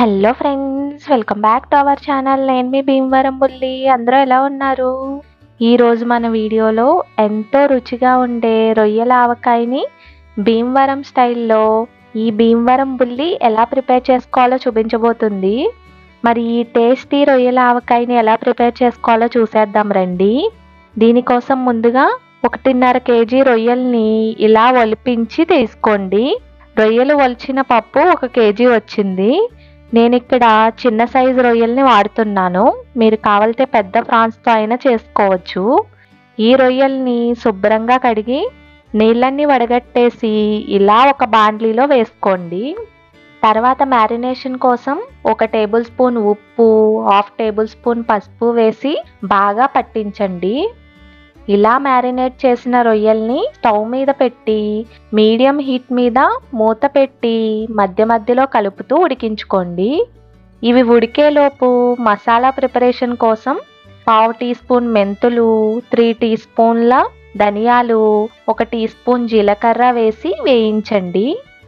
Hello friends, welcome back to our channel. నేను మీ భీమవరం బుల్లి. అందరూ ఎలా ఉన్నారు? ఈరోజు మన వీడియోలో ఎంతో రుచిగా ఉండే రొయ్యల ఆవకాయని భీమవరం స్టైల్లో ఈ భీమవరం బుల్లి ఎలా ప్రిపేర్ చేసుకోవాలో చూపించబోతుంది. మరి ఈ టేస్టీ రొయ్యల ఆవకాయని ఎలా ప్రిపేర్ చేసుకోవాలో చూసేద్దాం రండి. దీనికోసం ముందుగా 1.5 కేజీ రొయ్యల్ని ఇలా ఒలిపించి తీసుకోండి. రొయ్యలు ఒలిచిన పప్పు 1 కేజీ వచ్చింది. నేను ఇక్కడ చిన్న సైజు రొయ్యల్ని వాడుతున్నాను. మీరు కావాలంటే పెద్ద ప్రాన్స్తో అయినా చేసుకోవచ్చు. ఈ రొయ్యల్ని శుభ్రంగా కడిగి నీళ్ళన్నీ వడగట్టేసి ఇలా ఒక బాండ్లీలో వేసుకోండి. తర్వాత మ్యారినేషన్ కోసం 1 టేబుల్ స్పూన్ ఉప్పు, 1/2 టేబుల్ స్పూన్ పసుపు వేసి బాగా పట్టించండి. ఇలా మ్యారినేట్ చేసిన రొయ్యల్ని స్టవ్ మీద పెట్టి మీడియం హీట్ మీద మూత పెట్టి మధ్య మధ్యలో కలుపుతూ ఉడికించుకోండి. ఇవి ఉడికేలోపు మసాలా ప్రిపరేషన్ కోసం 1/2 టీ స్పూన్ మెంతులు, 3 టీ స్పూన్ల ధనియాలు, 1 టీ స్పూన్ జీలకర్ర వేసి వేయించండి.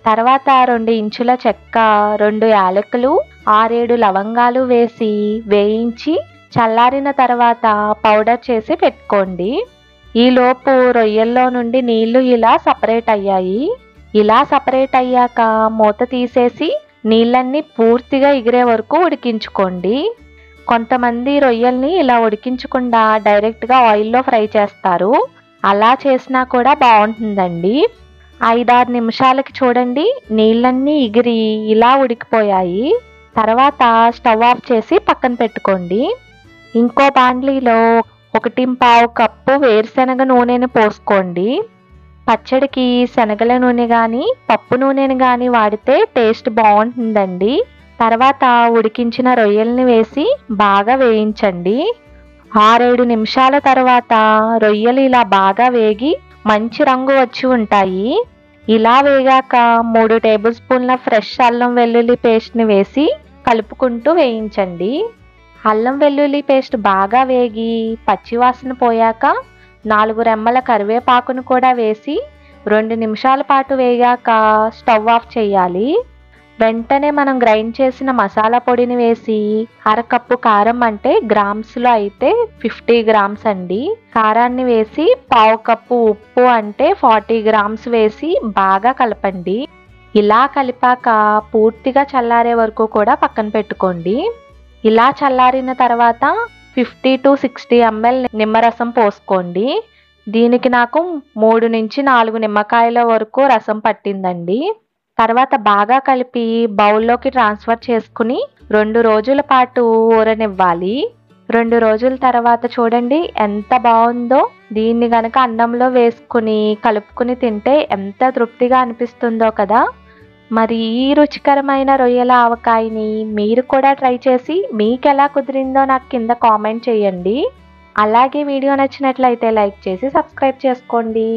తర్వాత 2 ఇంచుల చెక్క, 2 యాలకులు, 6-7 లవంగాలు వేసి వేయించి చల్లారిన తర్వాత పౌడర్ చేసి పెట్టుకోండి. ఈలోపు రొయ్యల్లో నుండి నీళ్లు ఇలా సపరేట్ అయ్యాయి. ఇలా సపరేట్ అయ్యాక మూత తీసేసి నీళ్ళన్నీ పూర్తిగా ఎగిరే వరకు ఉడికించుకోండి. కొంతమంది రొయ్యల్ని ఇలా ఉడికించకుండా డైరెక్ట్గా ఆయిల్లో ఫ్రై చేస్తారు. అలా చేసినా కూడా బాగుంటుందండి. 5-6 నిమిషాలకి చూడండి, నీళ్ళన్నీ ఎగిరి ఇలా ఉడికిపోయాయి. తర్వాత స్టవ్ ఆఫ్ చేసి పక్కన పెట్టుకోండి. ఇంకో బాండ్లీలో 1.25 కప్పు వేరుశనగ నూనెను పోసుకోండి. పచ్చడికి శనగల నూనె కానీ పప్పు నూనెను కానీ వాడితే టేస్ట్ బాగుంటుందండి. తర్వాత ఉడికించిన రొయ్యల్ని వేసి బాగా వేయించండి. 6-7 నిమిషాల తర్వాత రొయ్యలు ఇలా బాగా వేగి మంచి రంగు వచ్చి ఉంటాయి. ఇలా వేగాక 3 టేబుల్ స్పూన్ల ఫ్రెష్ అల్లం వెల్లుల్లి పేస్ట్ని వేసి కలుపుకుంటూ వేయించండి. అల్లం వెల్లుల్లి పేస్ట్ బాగా వేగి పచ్చివాసన పోయాక 4 రెమ్మల కరివేపాకును కూడా వేసి 2 నిమిషాల పాటు వేగాక స్టవ్ ఆఫ్ చేయాలి. వెంటనే మనం గ్రైండ్ చేసిన మసాలా పొడిని వేసి 1/2 కప్పు కారం, అంటే గ్రామ్స్లో అయితే 50 గ్రామ్స్ అండి, కారాన్ని వేసి 1/4 కప్పు ఉప్పు, అంటే 40 గ్రామ్స్ వేసి బాగా కలపండి. ఇలా కలిపాక పూర్తిగా చల్లారే వరకు కూడా పక్కన పెట్టుకోండి. ఇలా చల్లారిన తర్వాత 50 to 60 ml నిమ్మరసం పోసుకోండి. దీనికి నాకు 3 నుంచి 4 నిమ్మకాయల వరకు రసం పట్టిందండి. తర్వాత బాగా కలిపి బౌల్లోకి ట్రాన్స్ఫర్ చేసుకుని 2 రోజుల పాటు ఊరనివ్వాలి. 2 రోజుల తర్వాత చూడండి ఎంత బాగుందో. దీన్ని గనక అన్నంలో వేసుకుని కలుపుకుని తింటే ఎంత తృప్తిగా అనిపిస్తుందో కదా. మరి ఈ రుచికరమైన రొయ్యల ఆవకాయని మీరు కూడా ట్రై చేసి మీకు ఎలా కుదిరిందో నాకు కింద కామెంట్ చేయండి. అలాగే వీడియో నచ్చినట్లయితే లైక్ చేసి సబ్స్క్రైబ్ చేసుకోండి.